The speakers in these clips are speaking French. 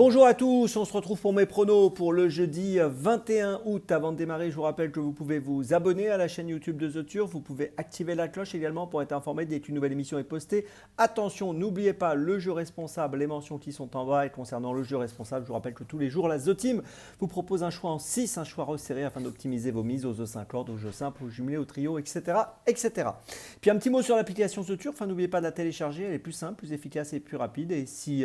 Bonjour à tous, on se retrouve pour mes pronos pour le jeudi 21 août. Avant de démarrer, je vous rappelle que vous pouvez vous abonner à la chaîne YouTube de The Turf, vous pouvez activer la cloche également pour être informé dès qu'une nouvelle émission est postée. Attention, n'oubliez pas le jeu responsable, les mentions qui sont en bas. Et concernant le jeu responsable, je vous rappelle que tous les jours, la The Team vous propose un choix en 6, un choix resserré afin d'optimiser vos mises aux œufs 5 cordes, aux jeux simples, aux jumelés, aux trios, etc. etc. Puis un petit mot sur l'application The Turf, n'oubliez pas de la télécharger, elle est plus simple, plus efficace et plus rapide. Et si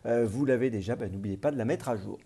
vous l'avez déjà, n'oubliez pas de la mettre à jour.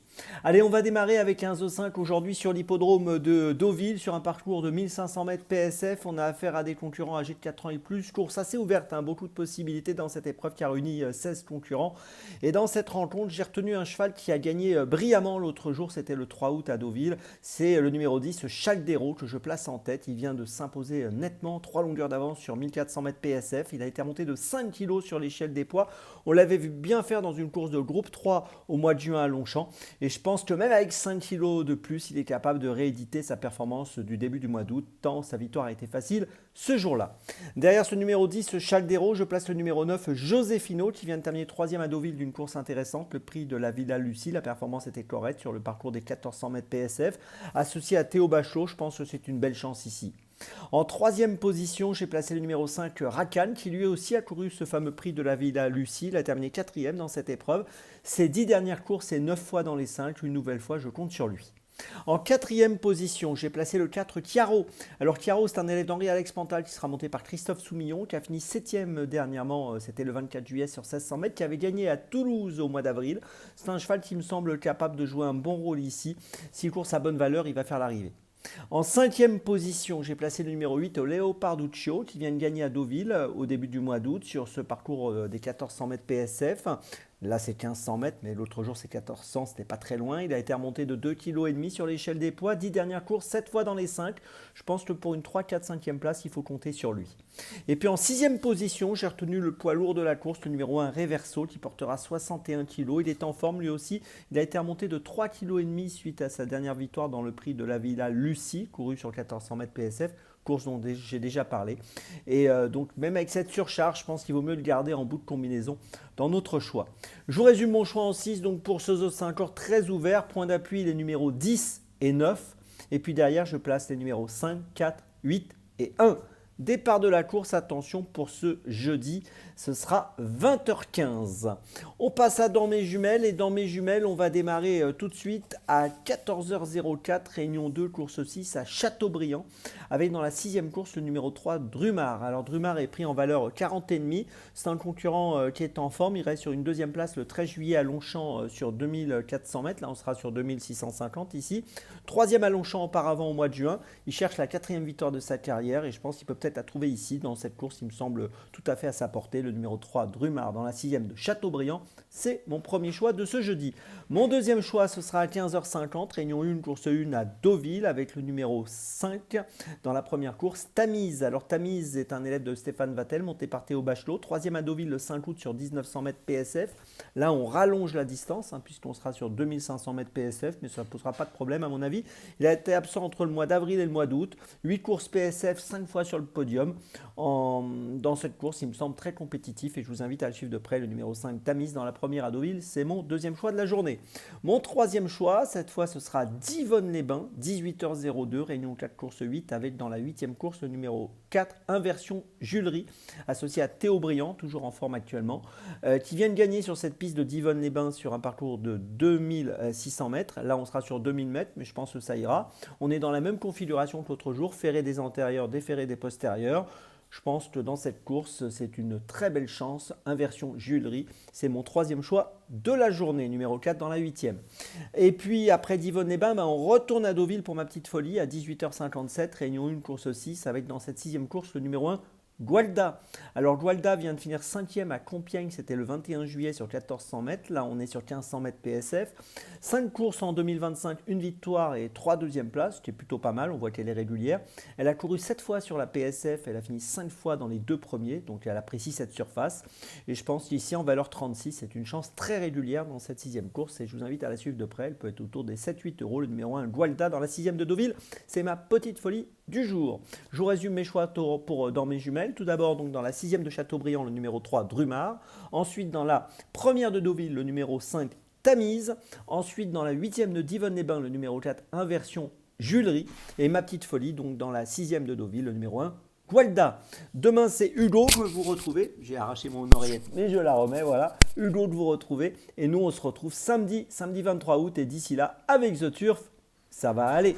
Allez, on va démarrer avec un Zo 5 aujourd'hui sur l'hippodrome de Deauville, sur un parcours de 1500 mètres PSF. On a affaire à des concurrents âgés de 4 ans et plus. Course assez ouverte, beaucoup de possibilités dans cette épreuve qui a réuni 16 concurrents. Et dans cette rencontre, j'ai retenu un cheval qui a gagné brillamment l'autre jour, c'était le 3 août à Deauville. C'est le numéro 10, Chaldero, que je place en tête. Il vient de s'imposer nettement, 3 longueurs d'avance sur 1400 mètres PSF. Il a été remonté de 5 kg sur l'échelle des poids. On l'avait vu bien faire dans une course de groupe 3 au mois de juin à Longchamp. Et je pense que même avec 5 kg de plus, il est capable de rééditer sa performance du début du mois d'août, tant sa victoire a été facile ce jour-là. Derrière ce numéro 10, Chaldero, je place le numéro 9, Josefino, qui vient de terminer 3e à Deauville d'une course intéressante. Le prix de la Villa Lucie, la performance était correcte sur le parcours des 1400 mètres PSF. Associé à Théo Bachot, je pense que c'est une belle chance ici. En 3e position, j'ai placé le numéro 5, Rakan, qui lui aussi a couru ce fameux prix de la Villa Lucie. Il a terminé 4e dans cette épreuve. Ses 10 dernières courses et 9 fois dans les 5. Une nouvelle fois, je compte sur lui. En 4e position, j'ai placé le 4, Chiaro. Alors Chiaro, c'est un élève d'Henri-Alex Pantal qui sera monté par Christophe Soumillon, qui a fini 7e dernièrement, c'était le 24 juillet sur 1600 mètres, qui avait gagné à Toulouse au mois d'avril. C'est un cheval qui me semble capable de jouer un bon rôle ici. S'il court sa bonne valeur, il va faire l'arrivée. En 5e position, j'ai placé le numéro 8, Leoparduccio, qui vient de gagner à Deauville au début du mois d'août sur ce parcours des 1400 mètres PSF. Là, c'est 1500 mètres, mais l'autre jour, c'est 1400, c'était pas très loin. Il a été remonté de 2,5 kg sur l'échelle des poids. 10 dernières courses, 7 fois dans les 5. Je pense que pour une 3, 4, 5e place, il faut compter sur lui. Et puis en 6e position, j'ai retenu le poids lourd de la course, le numéro 1, Reverso, qui portera 61 kg. Il est en forme lui aussi. Il a été remonté de 3,5 kg suite à sa dernière victoire dans le prix de la Villa Lucie, couru sur 1400 mètres PSF. Course dont j'ai déjà parlé. Et donc même avec cette surcharge, je pense qu'il vaut mieux le garder en bout de combinaison dans notre choix. Je vous résume mon choix en 6. Donc pour ce Zo, c'est encore très ouvert. Point d'appui, les numéros 10 et 9. Et puis derrière, je place les numéros 5, 4, 8 et 1. Départ de la course, attention pour ce jeudi, ce sera 20h15. On passe à Dans mes jumelles et dans mes jumelles, on va démarrer tout de suite à 14h04, réunion 2, course 6 à Châteaubriand, avec dans la 6e course le numéro 3, Drumar. Alors Drumar est pris en valeur 40,5, c'est un concurrent qui est en forme, il reste sur une 2e place le 13 juillet à Longchamp sur 2400 mètres, là on sera sur 2650 ici. 3e à Longchamp auparavant au mois de juin, il cherche la 4e victoire de sa carrière et je pense qu'il peut peut-être à trouver ici dans cette course, il me semble tout à fait à sa portée. Le numéro 3, Drumar, dans la 6e de Châteaubriand, c'est mon premier choix de ce jeudi. Mon deuxième choix, ce sera à 15h50, réunion 1, course 1 à Deauville, avec le numéro 5 dans la première course, Tamise. Alors Tamise est un élève de Stéphane Vattel, monté par Théo Bachelot, 3e à Deauville le 5 août sur 1900 mètres PSF. Là, on rallonge la distance, puisqu'on sera sur 2500 mètres PSF, mais ça ne posera pas de problème à mon avis. Il a été absent entre le mois d'avril et le mois d'août, 8 courses PSF, 5 fois sur le podium. Dans cette course, il me semble très compétitif et je vous invite à le suivre de près. Le numéro 5, Tamise, dans la première à Deauville, c'est mon deuxième choix de la journée. Mon troisième choix, cette fois, ce sera Divonne-les-Bains, 18h02, réunion 4, course 8, avec dans la 8e course le numéro 4, Inversion Julerie, associé à Théo Briand, toujours en forme actuellement, qui vient de gagner sur cette piste de Divonne-les-Bains sur un parcours de 2600 mètres. Là, on sera sur 2000 mètres, mais je pense que ça ira. On est dans la même configuration que l'autre jour, ferré des antérieurs, déferré des postérieurs. Je pense que dans cette course, c'est une très belle chance. Inversion Julerie, c'est mon troisième choix de la journée, numéro 4 dans la 8e. Et puis après Divonne-les-Bains, on retourne à Deauville pour ma petite folie à 18h57, réunion 1, course 6, avec dans cette 6e course le numéro 1, Gualda. Alors Gualda vient de finir 5e à Compiègne, c'était le 21 juillet sur 1400 mètres. Là, on est sur 1500 mètres PSF. 5 courses en 2025, une victoire et 3 deuxièmes places, ce qui est plutôt pas mal, on voit qu'elle est régulière. Elle a couru 7 fois sur la PSF, elle a fini 5 fois dans les 2 premiers, donc elle apprécie cette surface. Et je pense qu'ici, en valeur 36, c'est une chance très régulière dans cette 6e course et je vous invite à la suivre de près. Elle peut être autour des 7-8 euros. Le numéro 1, Gualda, dans la 6e de Deauville, c'est ma petite folie du jour. Je vous résume mes choix pour dans mes jumelles. Tout d'abord, donc dans la 6e de Châteaubriand, le numéro 3, Drumar. Ensuite, dans la première de Deauville, le numéro 5, Tamise. Ensuite, dans la 8e de Divonne-les-Bains, le numéro 4, Inversion Julerie. Et Ma Petite Folie, donc dans la 6e de Deauville, le numéro 1, Gualda. Demain, c'est Hugo de vous retrouver. J'ai arraché mon oreillette, mais je la remets, voilà. Hugo de vous retrouver. Et nous, on se retrouve samedi 23 août. Et d'ici là, avec The Turf, ça va aller.